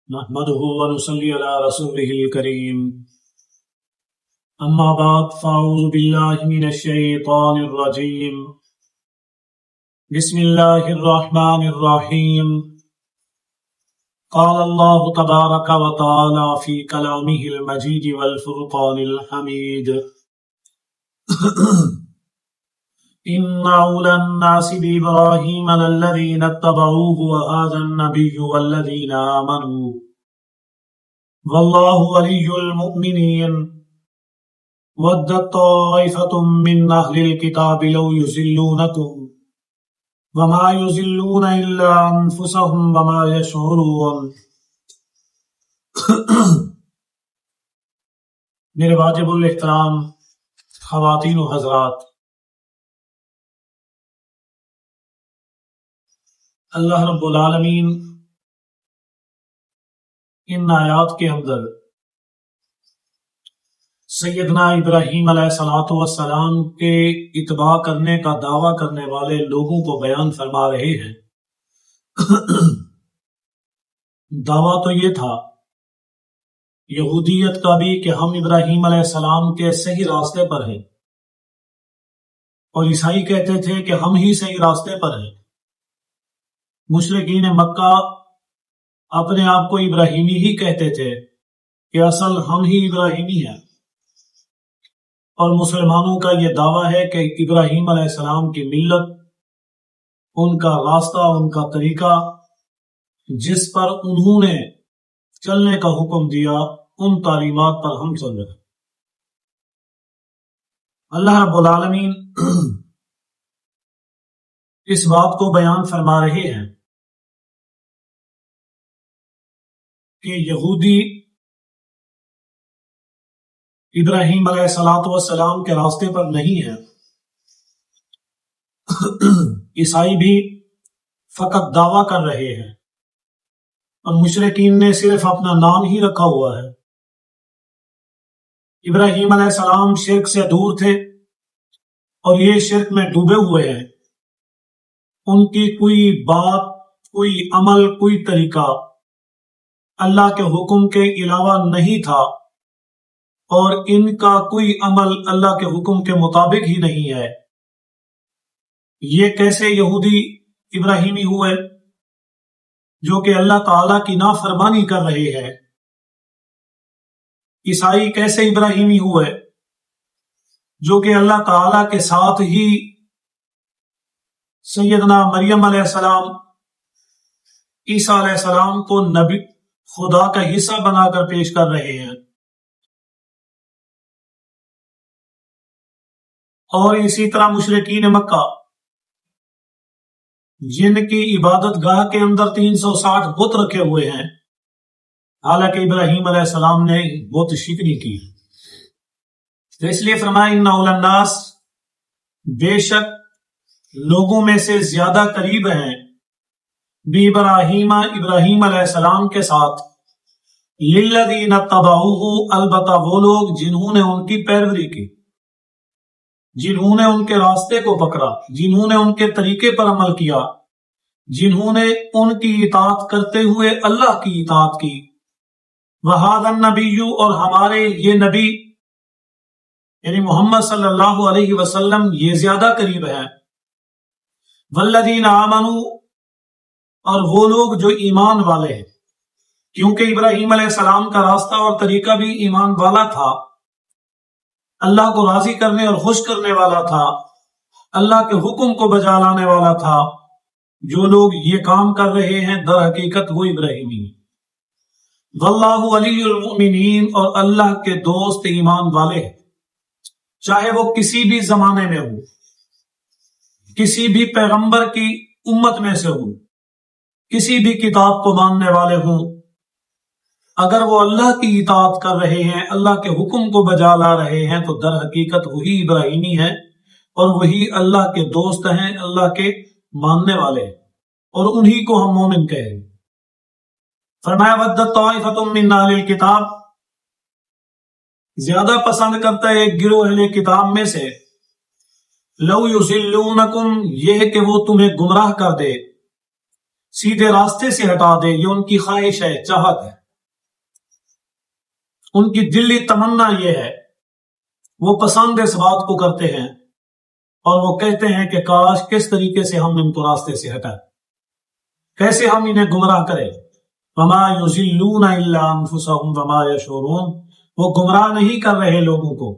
نحمده ونصلي على رسوله الكريم أما بعد فأعوذ بالله من الشيطان الرجيم بسم الله الرحمن الرحيم قال الله تبارك وتعالى في كلامه المجيد والفرقان الحميد إن أولى الناس بإبراهيم للذين اتبعوه وهذا النبي والذين آمنوا والله ولي المؤمنين ودت طائفة من أهل الكتاب لو يضلونكم وما يضلون إلا أنفسهم وما يشعرون۔ میرے واجب الاحترام خواتین و حضرات، اللہ رب العالمین ان آیات کے اندر سیدنا ابراہیم علیہ الصلوۃ والسلام کے اتباع کرنے کا دعویٰ کرنے والے لوگوں کو بیان فرما رہے ہیں۔ دعویٰ تو یہ تھا یہودیت کا بھی کہ ہم ابراہیم علیہ السلام کے صحیح راستے پر ہیں، اور عیسائی کہتے تھے کہ ہم ہی صحیح راستے پر ہیں۔ مشرکین مکہ اپنے آپ کو ابراہیمی ہی کہتے تھے کہ اصل ہم ہی ابراہیمی ہیں، اور مسلمانوں کا یہ دعویٰ ہے کہ ابراہیم علیہ السلام کی ملت، ان کا راستہ، ان کا طریقہ جس پر انہوں نے چلنے کا حکم دیا، ان تعلیمات پر ہم چل رہے ہیں۔ اللہ رب العالمین اس بات کو بیان فرما رہے ہیں کہ یہودی ابراہیم علیہ السلام کے راستے پر نہیں ہے، عیسائی بھی فقط دعویٰ کر رہے ہیں، اور مشرکین نے صرف اپنا نام ہی رکھا ہوا ہے۔ ابراہیم علیہ السلام شرک سے دور تھے اور یہ شرک میں ڈوبے ہوئے ہیں۔ ان کی کوئی بات، کوئی عمل، کوئی طریقہ اللہ کے حکم کے علاوہ نہیں تھا، اور ان کا کوئی عمل اللہ کے حکم کے مطابق ہی نہیں ہے۔ یہ کیسے یہودی ابراہیمی ہوئے جو کہ اللہ تعالیٰ کی نافرمانی کر رہے ہیں؟ عیسائی کیسے ابراہیمی ہوئے جو کہ اللہ تعالیٰ کے ساتھ ہی سیدنا مریم علیہ السلام، عیسیٰ علیہ السلام کو نبی خدا کا حصہ بنا کر پیش کر رہے ہیں؟ اور اسی طرح مشرکین مکہ جن کی عبادت گاہ کے اندر 360 بت رکھے ہوئے ہیں، حالانکہ ابراہیم علیہ السلام نے بت شکنی کی، تو اس لیے فرمایا ان اولی الناس، بے شک لوگوں میں سے زیادہ قریب ہیں، بھی ابراہیم علیہ السلام کے ساتھ، للذین اتبعوہ، البتہ وہ لوگ جنہوں نے ان کی پیروی کی، جنہوں نے ان کے راستے کو پکڑا، جنہوں نے ان کے طریقے پر عمل کیا، جنہوں نے ان کی اطاعت کرتے ہوئے اللہ کی اطاعت کی۔ وہذا النبی، اور ہمارے یہ نبی یعنی محمد صلی اللہ علیہ وسلم یہ زیادہ قریب ہے۔ والذین آمنوا، اور وہ لوگ جو ایمان والے ہیں، کیونکہ ابراہیم علیہ السلام کا راستہ اور طریقہ بھی ایمان والا تھا، اللہ کو راضی کرنے اور خوش کرنے والا تھا، اللہ کے حکم کو بجا لانے والا تھا۔ جو لوگ یہ کام کر رہے ہیں در حقیقت وہ ابراہیمی ہیں۔ واللہ ولی المؤمنین، اور اللہ کے دوست ایمان والے ہیں، چاہے وہ کسی بھی زمانے میں ہو، کسی بھی پیغمبر کی امت میں سے ہو، کسی بھی کتاب کو ماننے والے ہوں، اگر وہ اللہ کی اطاعت کر رہے ہیں، اللہ کے حکم کو بجا لا رہے ہیں، تو در حقیقت وہی ابراہیمی ہیں، اور وہی اللہ کے دوست ہیں، اللہ کے ماننے والے ہیں، اور انہی کو ہم مومن کہیں۔ فرمایا ودت طائفۃ من اہل الکتاب، زیادہ پسند کرتا ہے ایک گروہ اہل کتاب میں سے، لو یضلونکم، یہ کہ وہ تمہیں گمراہ کر دے، سیدھے راستے سے ہٹا دے، یہ ان کی خواہش ہے، چاہت ہے، ان کی دلی تمنا یہ ہے، وہ پسند اس بات کو کرتے ہیں اور وہ کہتے ہیں کہ کاش کس طریقے سے ہم ان کو راستے سے ہٹائیں، کیسے ہم انہیں گمراہ کریں۔ وما یضلون الا انفسهم وما یشعرون، وہ گمراہ نہیں کر رہے لوگوں کو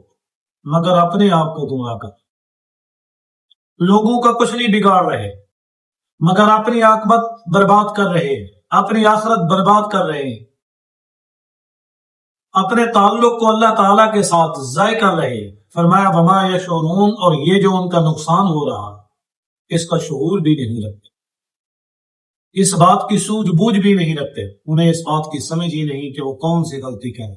مگر اپنے آپ کو گمراہ کر، لوگوں کا کچھ نہیں بگاڑ رہے مگر اپنی عاقبت برباد کر رہے، اپنی آخرت برباد کر رہے، اپنے تعلق کو اللہ تعالیٰ کے ساتھ ضائع کر رہے۔ فرمایا وما یشعرون، اور یہ جو ان کا نقصان ہو رہا اس کا شعور بھی نہیں رکھتے، اس بات کی سوجھ بوجھ بھی نہیں رکھتے، انہیں اس بات کی سمجھ ہی نہیں کہ وہ کون سی غلطی کریں۔